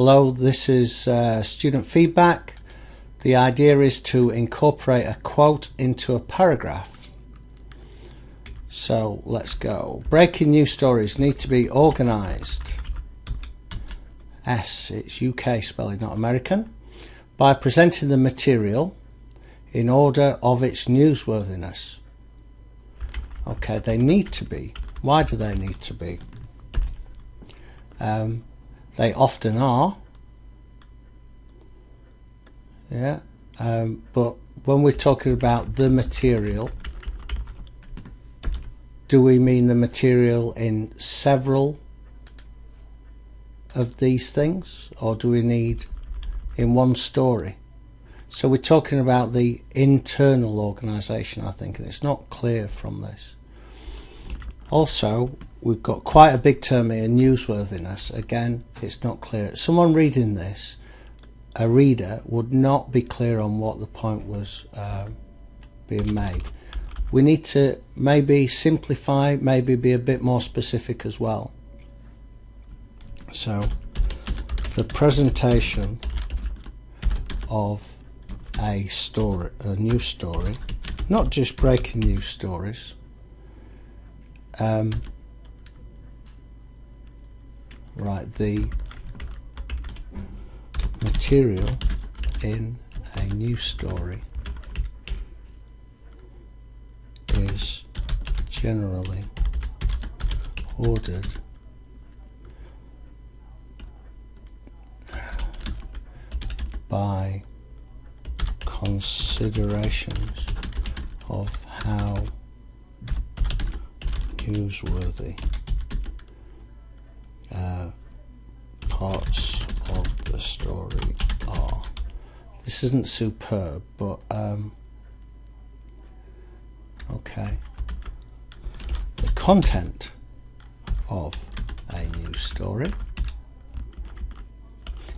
Hello, this is student feedback. The idea is to incorporate a quote into a paragraph. So let's go. Breaking news stories need to be organised. It's UK spelling, not American. By presenting the material in order of its newsworthiness. Okay, they need to be. Why do they need to be? They often are. Yeah. But when we're talking about the material, do we mean the material in several of these things, or do we need in one story? So we're talking about the internal organisation, I think, and it's not clear from this. Also, we've got quite a big term here, newsworthiness. Again, it's not clear. Someone reading this, a reader, would not be clear on what the point was being made. We need to maybe simplify, maybe be a bit more specific as well. So, the presentation of a story, a news story, not just breaking news stories. Right, the material in a news story is generally ordered by considerations of how newsworthy parts of the story are. This isn't superb, but okay. The content of a news story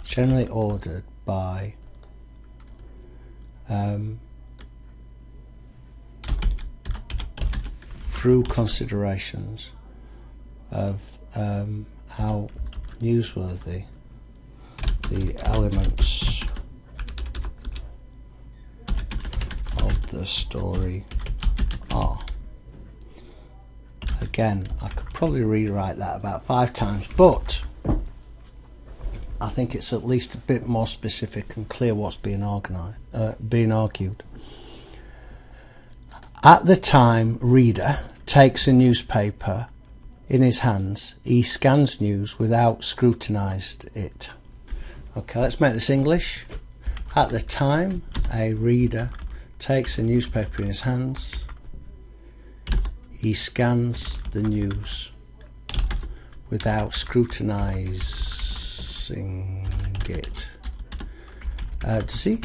is generally ordered by through considerations of how newsworthy the elements of the story are. Again, I could probably rewrite that about 5 times, but I think it's at least a bit more specific and clear what's being argued. At the time reader takes a newspaper in his hands, he scans news without scrutinised it. Okay, let's make this English. At the time a reader takes a newspaper in his hands, he scans the news without scrutinising it. Does he?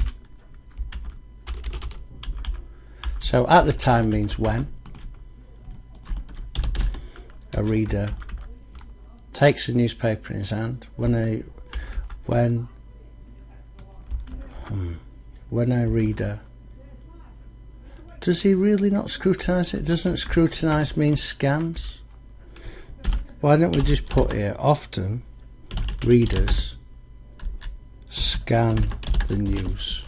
So at the time means when a reader takes a newspaper in his hand. When a reader, does he really not scrutinise it? Doesn't scrutinise mean scans? Why don't we just put here, often readers scan the news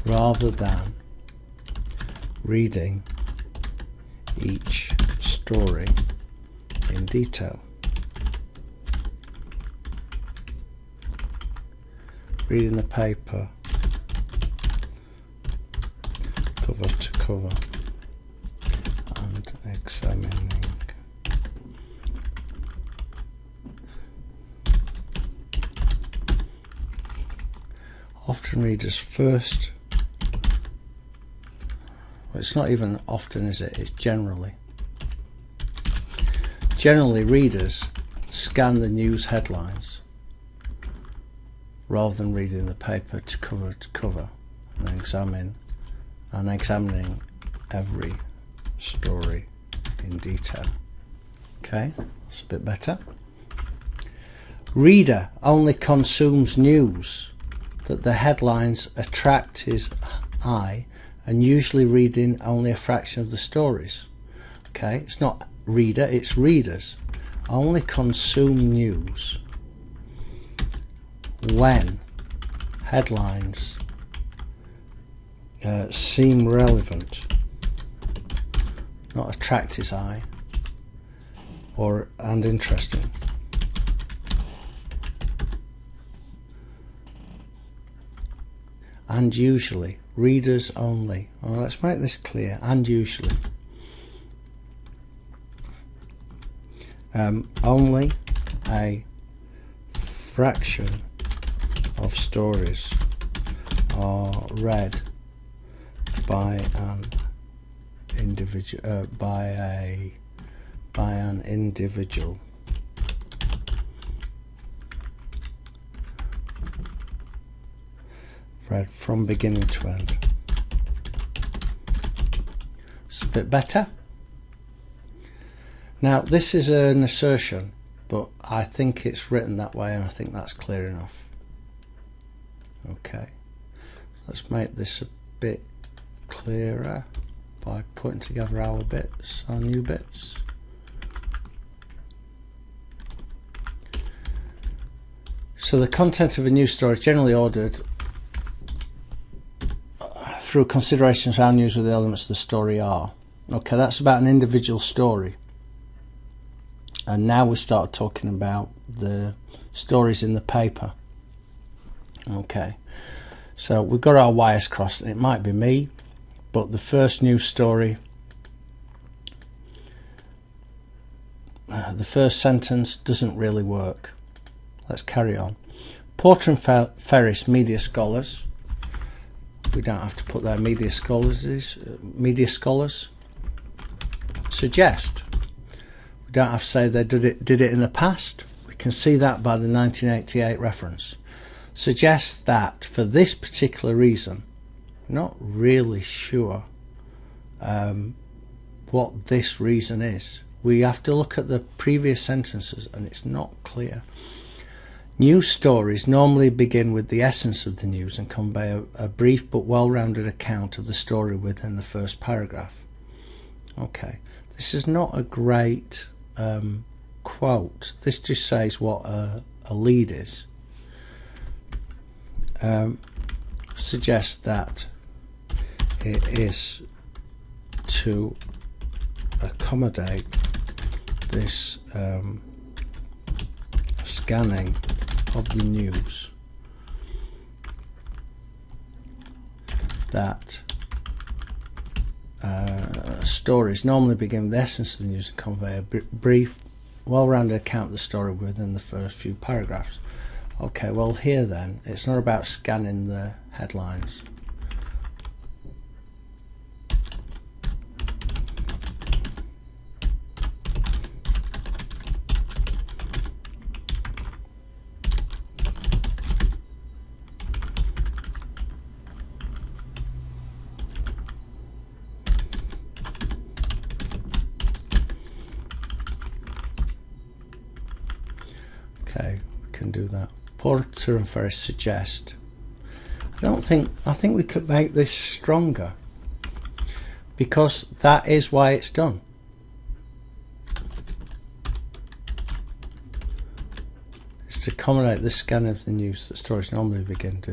rather than reading each story in detail. Reading the paper cover to cover and examining often readers first. Well, it's not even often, is it? It's generally. Generally, readers scan the news headlines rather than reading the paper to cover and examining every story in detail. Okay, that's a bit better. Reader only consumes news that the headlines attract his eye, and usually reading only a fraction of the stories. Okay, it's not reader, it's readers only consume news when headlines seem relevant, not attract his eye, and interesting. And usually, readers only. Well, let's make this clear. And usually, only a fraction of stories are read by an individual. By an individual. Read from beginning to end. It's a bit better. Now, this is an assertion, but I think it's written that way, and I think that's clear enough. Okay, let's make this a bit clearer by putting together our bits, our new bits. So the content of a news story is generally ordered through considerations of how newsworthy the elements of the story are. Okay, that's about an individual story. And now we start talking about the stories in the paper. Okay, so we've got our wires crossed. It might be me, but the first news story, the first sentence doesn't really work. Let's carry on. Porter and Ferris, media scholars. We don't have to put their media scholars. Suggest. We don't have to say they did it in the past. We can see that by the 1988 reference. Suggests that for this particular reason, not really sure what this reason is. We have to look at the previous sentences, and it's not clear. News stories normally begin with the essence of the news and convey a brief but well-rounded account of the story within the first paragraph. Okay, this is not a great quote. This just says what a lead is. Suggests that it is to accommodate this scanning of the news that stories normally begin with the essence of the news and convey a brief, well-rounded account of the story within the first few paragraphs. Okay, well here then, it's not about scanning the headlines. Okay, we can do that. Porter and Ferris suggest. I think we could make this stronger, because that is why it's done. It's to accommodate the scan of the news that stories normally begin.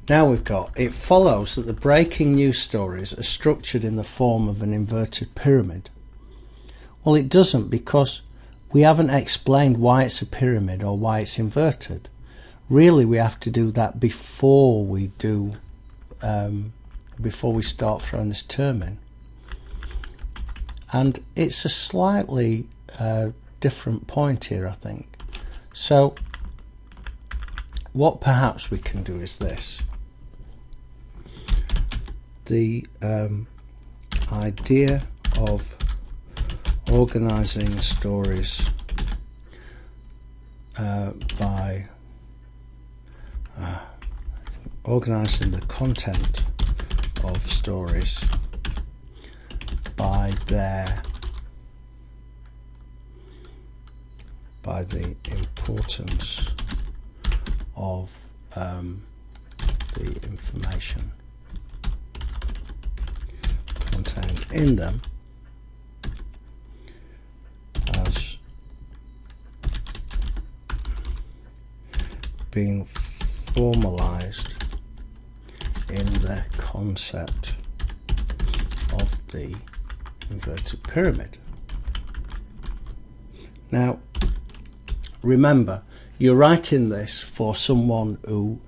Now we've got, it follows that the breaking news stories are structured in the form of an inverted pyramid. Well, it doesn't, because we haven't explained why it's a pyramid or why it's inverted. Really, we have to do that before we start throwing this term in. And it's a slightly different point here, I think. So what perhaps we can do is this. The idea of organizing stories by organizing the content of stories by the importance of the information contained in them as been formalized in the concept of the inverted pyramid. Now, remember, you're writing this for someone who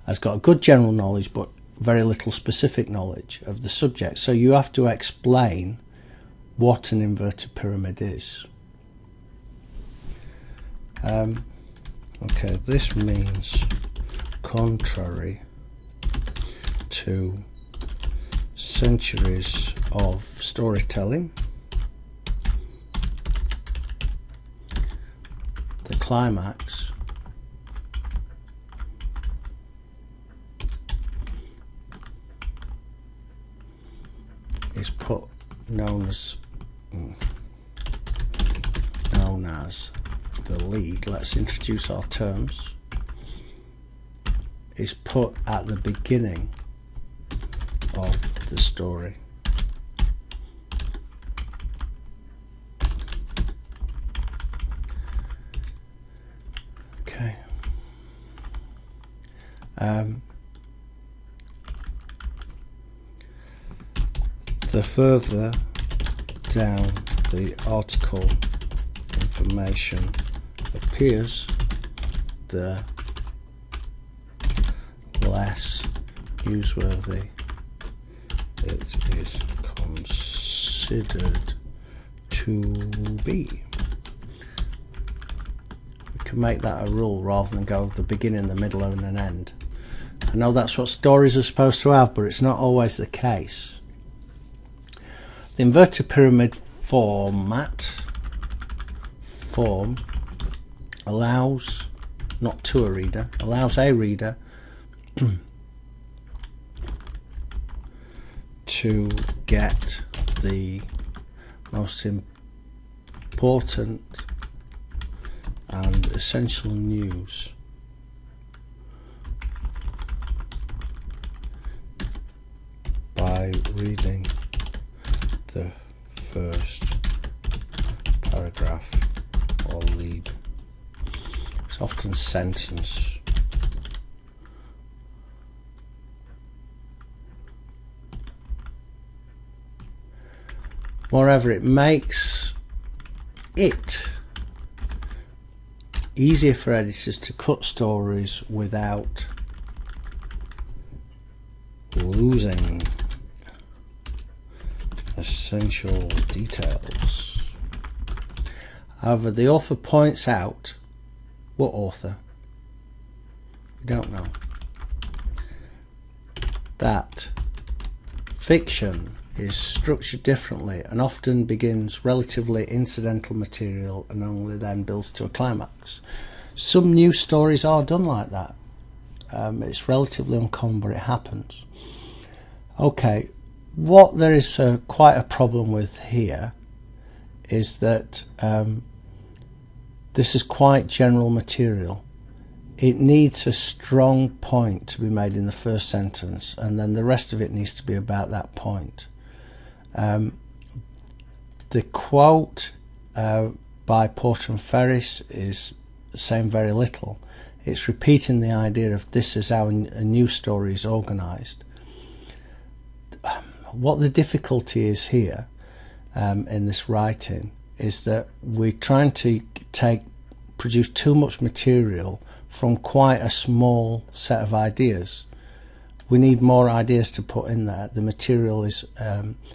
has got a good general knowledge but very little specific knowledge of the subject. So you have to explain what an inverted pyramid is. Okay, this means contrary to centuries of storytelling, the climax is known as the lead. Let's introduce our terms. Is put at the beginning of the story. Okay. The further down the article information appears, the less newsworthy it is considered to be. We can make that a rule rather than go the beginning, the middle and an end. I know that's what stories are supposed to have, but it's not always the case. The inverted pyramid form allows, not to a reader, allows a reader to get the most important and essential news by reading the first paragraph or lead. It's often sentence. Moreover, it makes it easier for editors to cut stories without losing essential details. However, the author points out, what author? We don't know. That fiction is structured differently and often begins relatively incidental material and only then builds to a climax. Some news stories are done like that. It's relatively uncommon, but it happens. Okay, what there is quite a problem with here is that this is quite general material. It needs a strong point to be made in the first sentence, and then the rest of it needs to be about that point. The quote by Porter and Ferris is saying very little. It's repeating the idea of this is how a news story is organised. What the difficulty is here in this writing is that we're trying to produce too much material from quite a small set of ideas. We need more ideas to put in there. The material is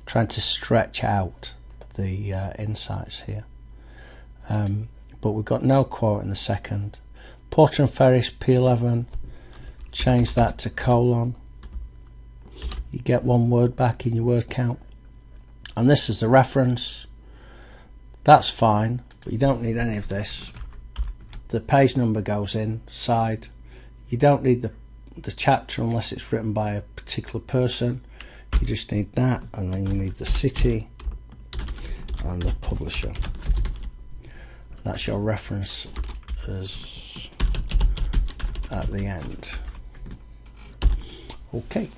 trying to stretch out the insights here. But we've got no quote in the second. Porter and Ferris, P11, change that to colon. You get one word back in your word count. And this is the reference. That's fine, but you don't need any of this. The page number goes inside. You don't need the chapter unless it's written by a particular person. You just need that, and then you need the city and the publisher. That's your reference at the end. Okay.